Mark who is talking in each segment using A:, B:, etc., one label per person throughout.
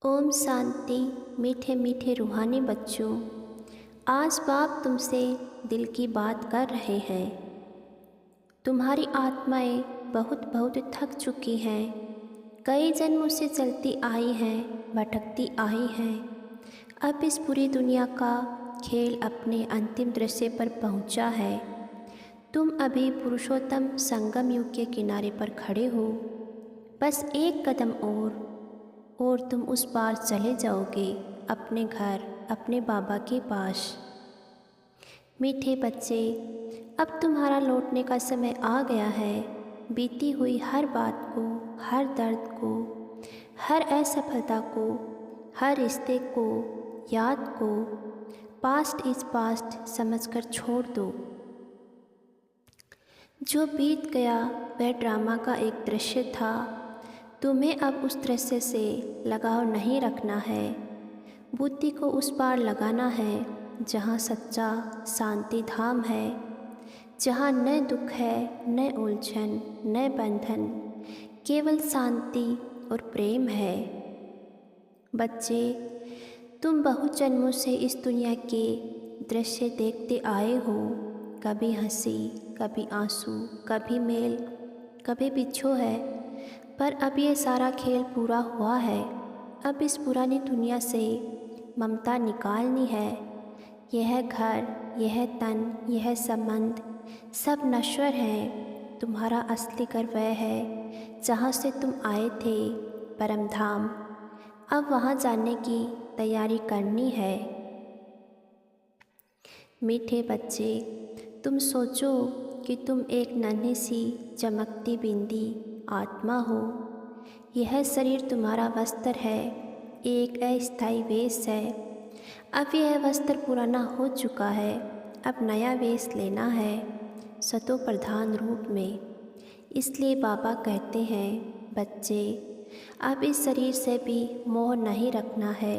A: ओम शांति। मीठे मीठे रूहानी बच्चों, आज बाप तुमसे दिल की बात कर रहे हैं। तुम्हारी आत्माएं बहुत बहुत थक चुकी हैं। कई जन्मों से चलती आई हैं, भटकती आई हैं। अब इस पूरी दुनिया का खेल अपने अंतिम दृश्य पर पहुंचा है। तुम अभी पुरुषोत्तम संगम युग के किनारे पर खड़े हो। बस एक कदम और तुम उस पार चले जाओगे, अपने घर, अपने बाबा के पास। मीठे बच्चे, अब तुम्हारा लौटने का समय आ गया है। बीती हुई हर बात को, हर दर्द को, हर असफलता को, हर रिश्ते को, याद को पास्ट इज पास्ट समझकर छोड़ दो। जो बीत गया वह ड्रामा का एक दृश्य था। तुम्हें अब उस दृश्य से लगाव नहीं रखना है। बुद्धि को उस पार लगाना है जहाँ सच्चा शांति धाम है, जहाँ न दुख है, न उलझन, न बंधन, केवल शांति और प्रेम है। बच्चे, तुम बहुत जन्मों से इस दुनिया के दृश्य देखते आए हो। कभी हंसी, कभी आंसू, कभी मेल, कभी बिछो है। पर अब ये सारा खेल पूरा हुआ है। अब इस पुरानी दुनिया से ममता निकालनी है। यह घर, यह तन, यह संबंध सब नश्वर हैं। तुम्हारा असली घर वह है जहाँ से तुम आए थे, परम धाम। अब वहाँ जाने की तैयारी करनी है। मीठे बच्चे, तुम सोचो कि तुम एक नन्ही सी चमकती बिंदी आत्मा हो। यह शरीर तुम्हारा वस्त्र है, एक अस्थायी वेश है। अब यह वस्त्र पुराना हो चुका है, अब नया वेश लेना है, सतो प्रधान रूप में। इसलिए बाबा कहते हैं, बच्चे, अब इस शरीर से भी मोह नहीं रखना है।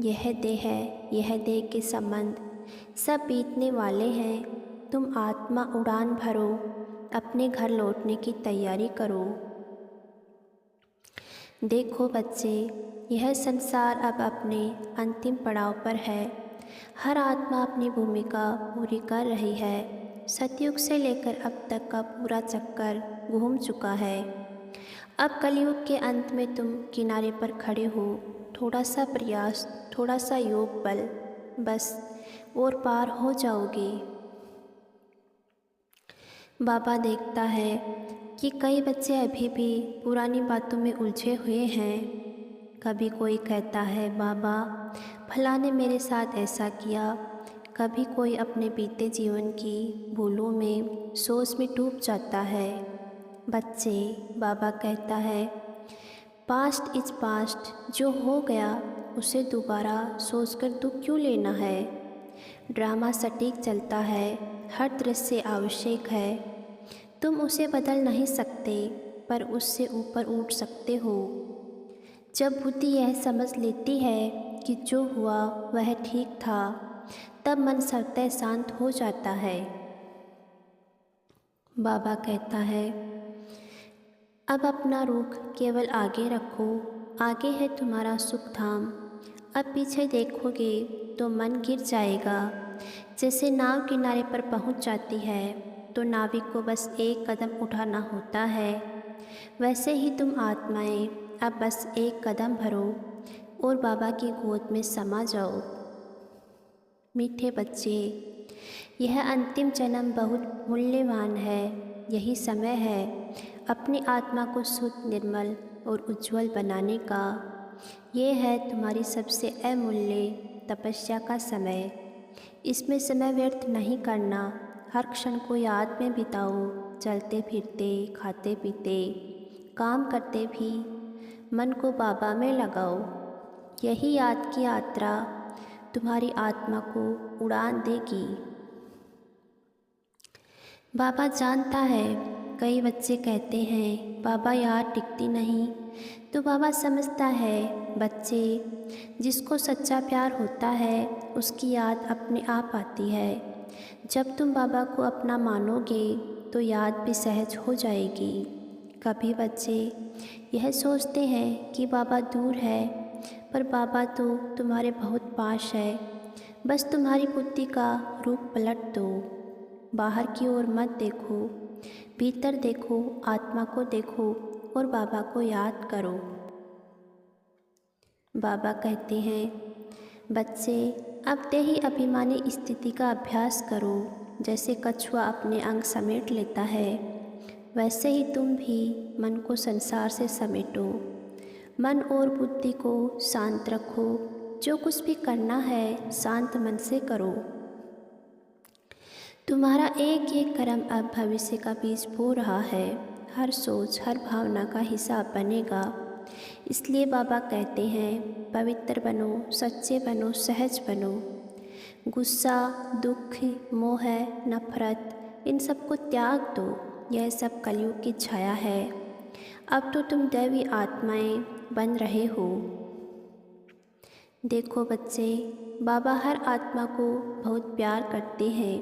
A: यह देह के संबंध सब बीतने वाले हैं। तुम आत्मा उड़ान भरो, अपने घर लौटने की तैयारी करो। देखो बच्चे, यह संसार अब अपने अंतिम पड़ाव पर है। हर आत्मा अपनी भूमिका पूरी कर रही है। सतयुग से लेकर अब तक का पूरा चक्कर घूम चुका है। अब कलयुग के अंत में तुम किनारे पर खड़े हो। थोड़ा सा प्रयास, थोड़ा सा योग बल, बस और पार हो जाओगे। बाबा देखता है कि कई बच्चे अभी भी पुरानी बातों में उलझे हुए हैं। कभी कोई कहता है, बाबा फलाने मेरे साथ ऐसा किया। कभी कोई अपने बीते जीवन की भूलों में, सोच में डूब जाता है। बच्चे, बाबा कहता है, पास्ट इज पास्ट। जो हो गया उसे दोबारा सोचकर दुख क्यों लेना है। ड्रामा सटीक चलता है, हर दृश्य आवश्यक है। तुम उसे बदल नहीं सकते, पर उससे ऊपर उठ सकते हो। जब बुद्धि यह समझ लेती है कि जो हुआ वह ठीक था, तब मन स्वतः शांत हो जाता है। बाबा कहता है, अब अपना रुख केवल आगे रखो। आगे है तुम्हारा सुख धाम। अब पीछे देखोगे तो मन गिर जाएगा। जैसे नाव किनारे पर पहुंच जाती है तो नाविक को बस एक कदम उठाना होता है, वैसे ही तुम आत्माएं अब बस एक कदम भरो और बाबा की गोद में समा जाओ। मीठे बच्चे, यह अंतिम जन्म बहुत मूल्यवान है। यही समय है अपनी आत्मा को शुद्ध, निर्मल और उज्जवल बनाने का। ये है तुम्हारी सबसे अमूल्य तपस्या का समय। इसमें समय व्यर्थ नहीं करना। हर क्षण को याद में बिताओ। चलते फिरते, खाते पीते, काम करते भी मन को बाबा में लगाओ। यही याद की यात्रा तुम्हारी आत्मा को उड़ान देगी। बाबा जानता है, कई बच्चे कहते हैं, बाबा याद टिकती नहीं। तो बाबा समझता है, बच्चे, जिसको सच्चा प्यार होता है उसकी याद अपने आप आती है। जब तुम बाबा को अपना मानोगे तो याद भी सहज हो जाएगी। कभी बच्चे यह सोचते हैं कि बाबा दूर है, पर बाबा तो तुम्हारे बहुत पास है। बस तुम्हारी बुद्धि का रूप पलट दो। बाहर की ओर मत देखो, भीतर देखो, आत्मा को देखो और बाबा को याद करो। बाबा कहते हैं, बच्चे अब देही अभिमानी स्थिति का अभ्यास करो। जैसे कछुआ अपने अंग समेट लेता है, वैसे ही तुम भी मन को संसार से समेटो। मन और बुद्धि को शांत रखो। जो कुछ भी करना है शांत मन से करो। तुम्हारा एक एक कर्म अब भविष्य का बीज बो रहा है। हर सोच, हर भावना का हिसाब बनेगा। इसलिए बाबा कहते हैं, पवित्र बनो, सच्चे बनो, सहज बनो। गुस्सा, दुख, मोह, नफरत, इन सब को त्याग दो। यह सब कलयुग की छाया है। अब तो तुम दैवी आत्माएं बन रहे हो। देखो बच्चे, बाबा हर आत्मा को बहुत प्यार करते हैं,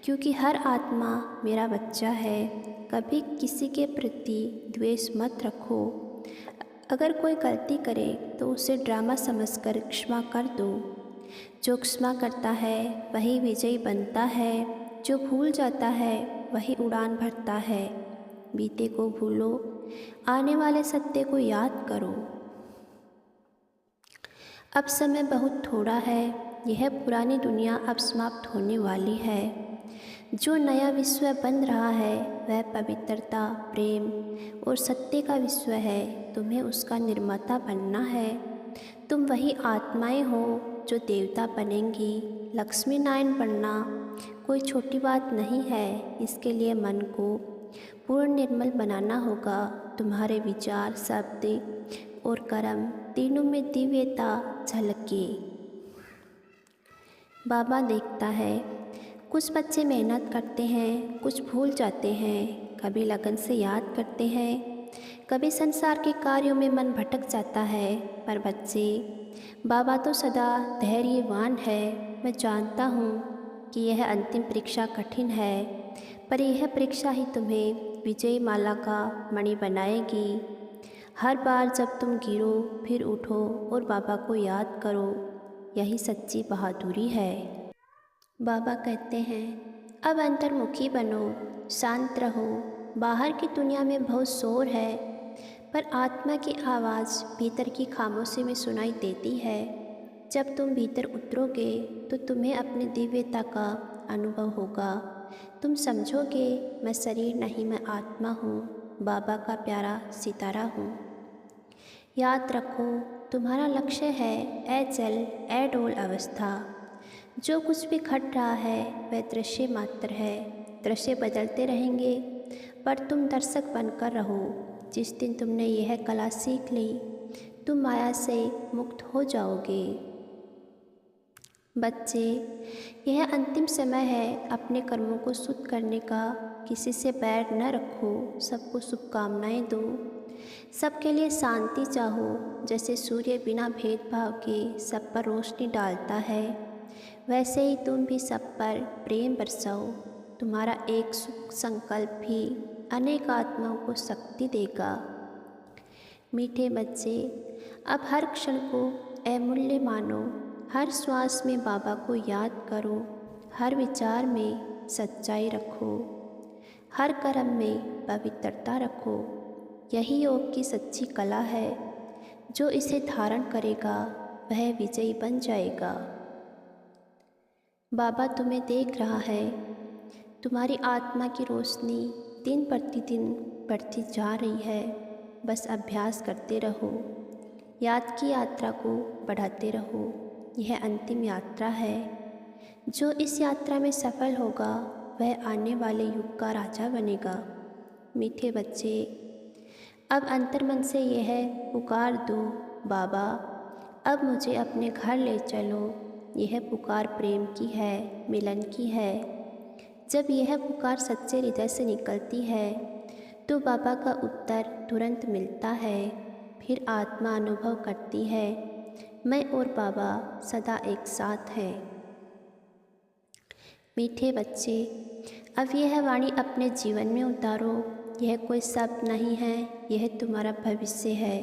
A: क्योंकि हर आत्मा मेरा बच्चा है। कभी किसी के प्रति द्वेष मत रखो। अगर कोई गलती करे तो उसे ड्रामा समझकर क्षमा कर दो। जो क्षमा करता है वही विजयी बनता है। जो भूल जाता है वही उड़ान भरता है। बीते को भूलो, आने वाले सत्य को याद करो। अब समय बहुत थोड़ा है। यह पुरानी दुनिया अब समाप्त होने वाली है। जो नया विश्व बन रहा है वह पवित्रता, प्रेम और सत्य का विश्व है। तुम्हें उसका निर्माता बनना है। तुम वही आत्माएं हो जो देवता बनेंगी। लक्ष्मी नारायण बनना कोई छोटी बात नहीं है। इसके लिए मन को पूर्ण निर्मल बनाना होगा। तुम्हारे विचार, शब्द और कर्म तीनों में दिव्यता झलके। बाबा देखता है, कुछ बच्चे मेहनत करते हैं, कुछ भूल जाते हैं, कभी लगन से याद करते हैं, कभी संसार के कार्यों में मन भटक जाता है। पर बच्चे, बाबा तो सदा धैर्यवान है। मैं जानता हूँ कि यह अंतिम परीक्षा कठिन है, पर यह परीक्षा ही तुम्हें विजय माला का मणि बनाएगी। हर बार जब तुम गिरो फिर उठो और बाबा को याद करो, यही सच्ची बहादुरी है। बाबा कहते हैं, अब अंतर्मुखी बनो, शांत रहो। बाहर की दुनिया में बहुत शोर है, पर आत्मा की आवाज़ भीतर की खामोशी में सुनाई देती है। जब तुम भीतर उतरोगे तो तुम्हें अपनी दिव्यता का अनुभव होगा। तुम समझोगे, मैं शरीर नहीं, मैं आत्मा हूँ, बाबा का प्यारा सितारा हूँ। याद रखो, तुम्हारा लक्ष्य है अचल, अडोल अवस्था। जो कुछ भी घट रहा है वह दृश्य मात्र है। दृश्य बदलते रहेंगे, पर तुम दर्शक बनकर रहो। जिस दिन तुमने यह कला सीख ली, तुम माया से मुक्त हो जाओगे। बच्चे, यह अंतिम समय है अपने कर्मों को शुद्ध करने का। किसी से बैर न रखो, सबको शुभकामनाएं दो, सबके लिए शांति चाहो। जैसे सूर्य बिना भेदभाव के सब पर रोशनी डालता है, वैसे ही तुम भी सब पर प्रेम बरसाओ। तुम्हारा एक सुख संकल्प भी अनेक आत्माओं को शक्ति देगा। मीठे बच्चे, अब हर क्षण को अमूल्य मानो। हर श्वास में बाबा को याद करो। हर विचार में सच्चाई रखो। हर कर्म में पवित्रता रखो। यही योग की सच्ची कला है। जो इसे धारण करेगा वह विजयी बन जाएगा। बाबा तुम्हें देख रहा है। तुम्हारी आत्मा की रोशनी दिन प्रतिदिन बढ़ती जा रही है। बस अभ्यास करते रहो, याद की यात्रा को बढ़ाते रहो। यह अंतिम यात्रा है। जो इस यात्रा में सफल होगा वह आने वाले युग का राजा बनेगा। मीठे बच्चे, अब अंतर्मन से यह पुकार दो, बाबा अब मुझे अपने घर ले चलो। यह पुकार प्रेम की है, मिलन की है। जब यह पुकार सच्चे हृदय से निकलती है तो बाबा का उत्तर तुरंत मिलता है। फिर आत्मा अनुभव करती है, मैं और बाबा सदा एक साथ हैं। मीठे बच्चे, अब यह वाणी अपने जीवन में उतारो। यह कोई शब्द नहीं है, यह तुम्हारा भविष्य है।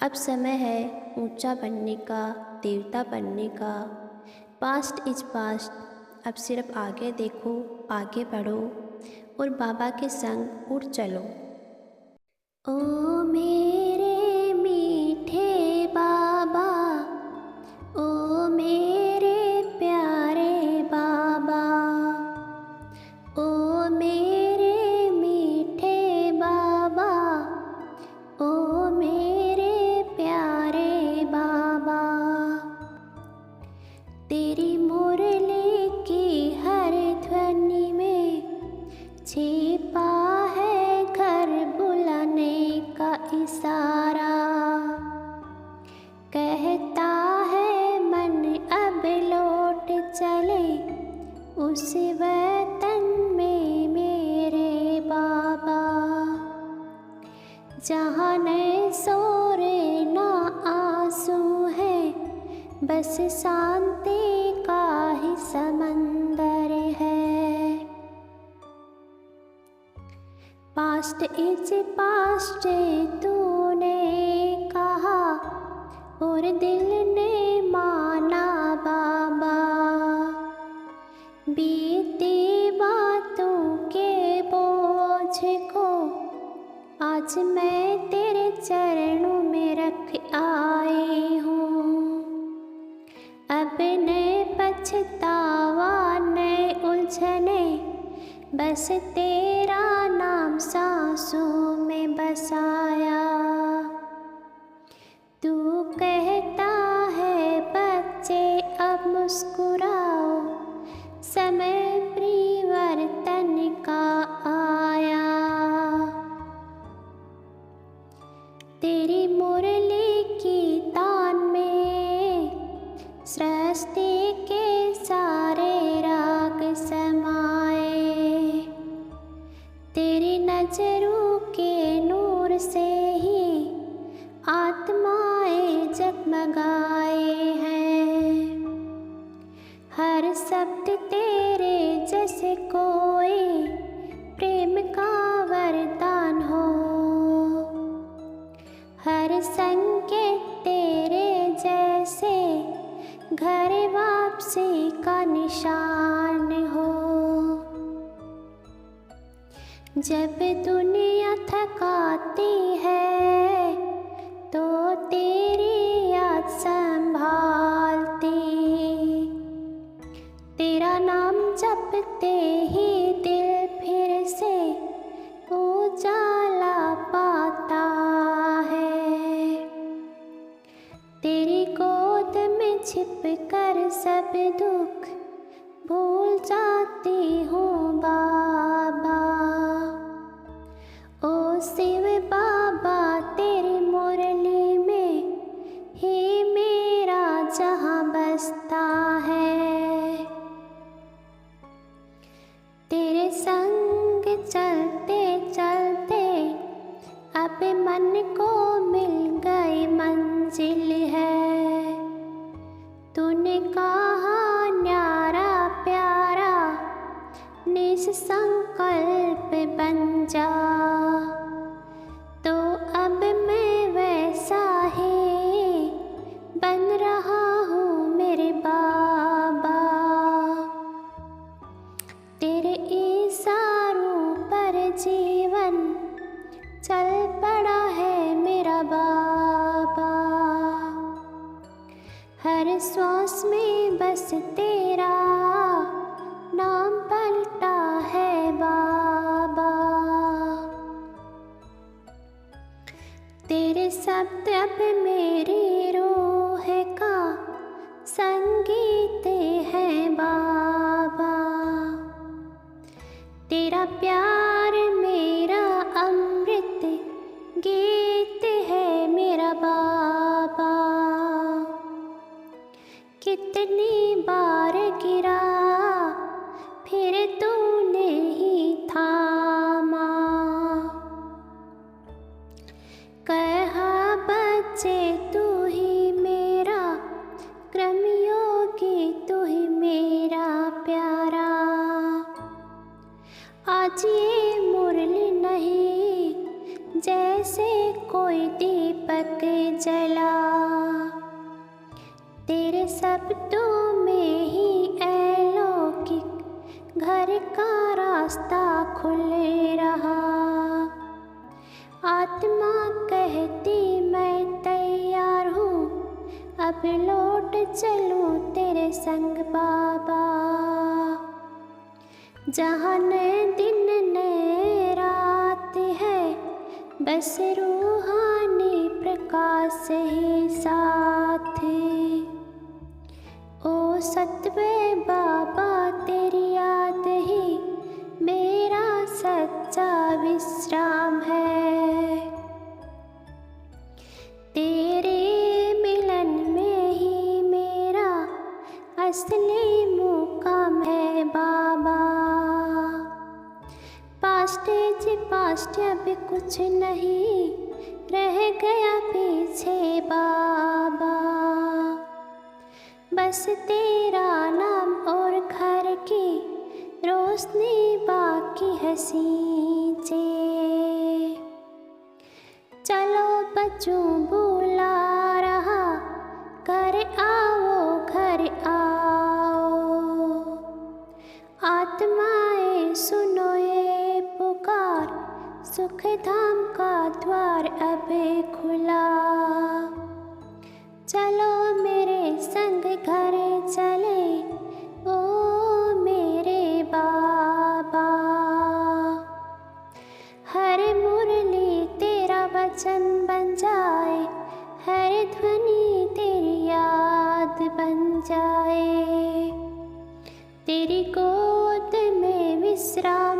A: अब समय है ऊंचा बनने का, देवता बनने का। Past is past. अब सिर्फ आगे देखो, आगे बढ़ो और बाबा के संग उड़ चलो। ओ मेरे मीठे बाबा, ओ मेरे प्यारे बाबा, ओ मेरे मीठे बाबा, ओ मेरे प्यारे बाबा। तेरी मुरली की हर ध्वनि में छिपा है घर बुलाने का इशारा। कहता है मन अब लौट चले उस वतन में मेरे बाबा, जहाँ न शोरे ना आंसू है, बस शांति का ही समंदर है। पास्ट इज पास्ट तूने कहा और दिल ने माना बाबा। बीती बातों के बोझ को आज मैं तेरे चरणों में रख आई हूँ। अब न पछतावा न उलझने, बस तेरा नाम सांसों में बसाया। तू कहता है बच्चे अब मुस्कुराओ, समय परिवर्तन का आया। तेरी मुरली की तान में सृष्टि के सारे राग समाए। तेरी नजरों के नूर से ही आत्माएं जगमगाए हैं। हर शब्द तेरे जैसे कोई प्रेम का वरदान हो। हर संकेत तेरे जैसे घर वापसी का निशान हो। जब दुनिया थकाती है तो तेरी याद संभालती। तेरा नाम जपते ही दिल फिर से उजाला पाता है। तेरी गोद में छिप कर सब दुख भूल जाती हूँ बाबा। ओ शिव बाबा, तेरी मुरली में ही मेरा जहाँ बसता है। तेरे संग चलते चलते अब मन को मिल गई मंजिल है। तूने कहा न्यारा प्यारा निसंकल्प बन जा, तो अब मैं वैसा ही बन रहा हूँ मेरे बाबा। तेरे इशारों पर जीवन चल पड़ा है मेरा बाबा। हर श्वास में बस तेरा नाम पलटा है बाबा। तेरे शब्द अब मेरी रूह का संगीत है बाबा। तेरा प्यार मेरा अमृत गीत है मेरा बाबा। कितनी बार गिरा फिर तूने ही थामा। कहा बच्चे तू ही मेरा क्रमयोगी, तू ही मेरा प्यारा। आज ये मुरली नहीं जैसे कोई दीप दीपक जला। तेरे शब्दों में ही अलौकिक घर का रास्ता खुल रहा। आत्मा कहती मैं तैयार हूँ, अब लौट चलूँ तेरे संग बाबा। जहाँ न दिन न रात है, बस रूहानी प्रकाश ही साथ। ओ सतवे बाबा तेरी याद ही मेरा सच्चा विश्राम है। तेरे मिलन में ही मेरा असली मुकाम है बाबा। पास्ट अब कुछ नहीं रह गया पीछे बाबा। बस तेरा नाम और घर की रोशनी बाकी है सींचे। चलो बच्चों बुला रहा, घर आओ घर आओ। आत्माएं सुनो ये पुकार, सुख धाम का द्वार अब खुला। चलो मेरे संग घर चले ओ मेरे बाबा। हर मुरली तेरा वचन बन जाए, हर ध्वनि तेरी याद बन जाए। तेरी गोद में विश्राम